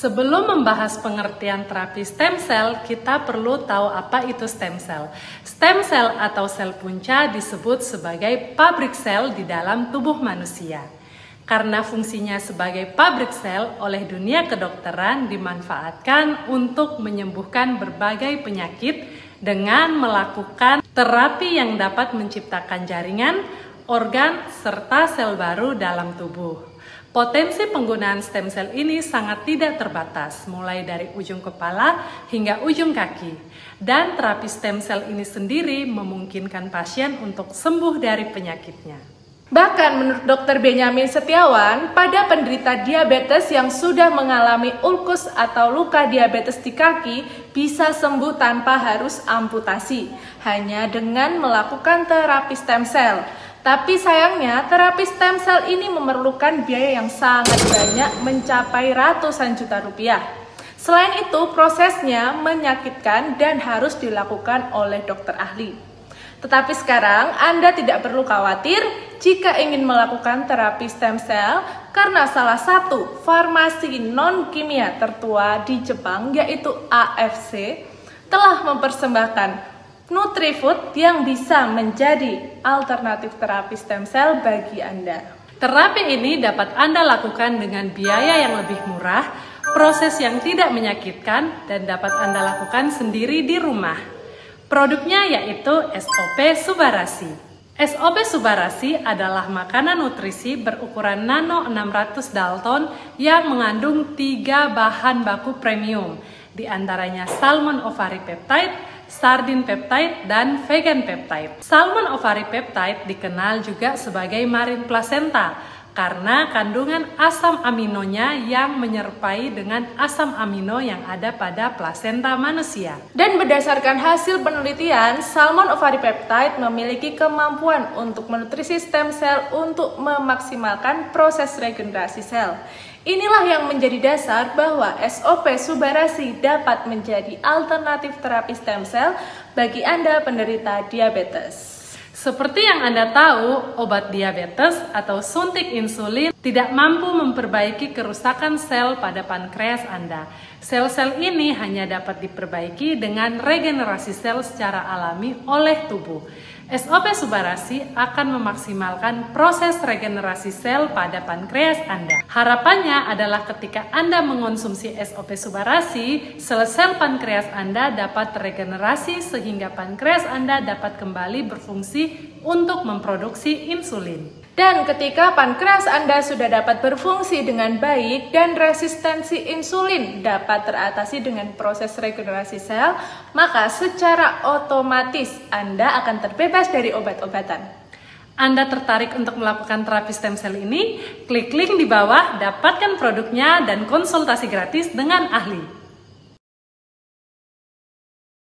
Sebelum membahas pengertian terapi stem cell, kita perlu tahu apa itu stem cell. Stem cell atau sel punca disebut sebagai pabrik sel di dalam tubuh manusia. Karena fungsinya sebagai pabrik sel, oleh dunia kedokteran dimanfaatkan untuk menyembuhkan berbagai penyakit dengan melakukan terapi yang dapat menciptakan jaringan, organ, serta sel baru dalam tubuh. Potensi penggunaan stem cell ini sangat tidak terbatas, mulai dari ujung kepala hingga ujung kaki. Dan terapi stem cell ini sendiri memungkinkan pasien untuk sembuh dari penyakitnya. Bahkan menurut Dr. Benyamin Setiawan, pada penderita diabetes yang sudah mengalami ulkus atau luka diabetes di kaki bisa sembuh tanpa harus amputasi, hanya dengan melakukan terapi stem cell. Tapi sayangnya terapi stem cell ini memerlukan biaya yang sangat banyak, mencapai ratusan juta rupiah. Selain itu prosesnya menyakitkan dan harus dilakukan oleh dokter ahli. Tetapi sekarang Anda tidak perlu khawatir jika ingin melakukan terapi stem cell karena salah satu farmasi non-kimia tertua di Jepang yaitu AFC telah mempersembahkan NutriFood yang bisa menjadi alternatif terapi stem cell bagi Anda. Terapi ini dapat Anda lakukan dengan biaya yang lebih murah, proses yang tidak menyakitkan, dan dapat Anda lakukan sendiri di rumah. Produknya yaitu SOP Subarasi. SOP Subarasi adalah makanan nutrisi berukuran nano 600 Dalton yang mengandung 3 bahan baku premium, di antaranya salmon ovary peptide, sardine peptide, dan vegan peptide. Salmon ovary peptide dikenal juga sebagai marine placenta karena kandungan asam aminonya yang menyerupai dengan asam amino yang ada pada plasenta manusia. Dan berdasarkan hasil penelitian, salmon ovary peptide memiliki kemampuan untuk menutrisi stem cell untuk memaksimalkan proses regenerasi sel. Inilah yang menjadi dasar bahwa SOP Subarasi dapat menjadi alternatif terapi stem cell bagi Anda penderita diabetes. Seperti yang Anda tahu, obat diabetes atau suntik insulin tidak mampu memperbaiki kerusakan sel pada pankreas Anda. Sel-sel ini hanya dapat diperbaiki dengan regenerasi sel secara alami oleh tubuh. SOP Subarasi akan memaksimalkan proses regenerasi sel pada pankreas Anda. Harapannya adalah ketika Anda mengonsumsi SOP Subarasi, sel-sel pankreas Anda dapat regenerasi sehingga pankreas Anda dapat kembali berfungsi untuk memproduksi insulin. Dan ketika pankreas Anda sudah dapat berfungsi dengan baik dan resistensi insulin dapat teratasi dengan proses regenerasi sel, maka secara otomatis Anda akan terbebas dari obat-obatan. Anda tertarik untuk melakukan terapi stem cell ini? Klik link di bawah, dapatkan produknya dan konsultasi gratis dengan ahli.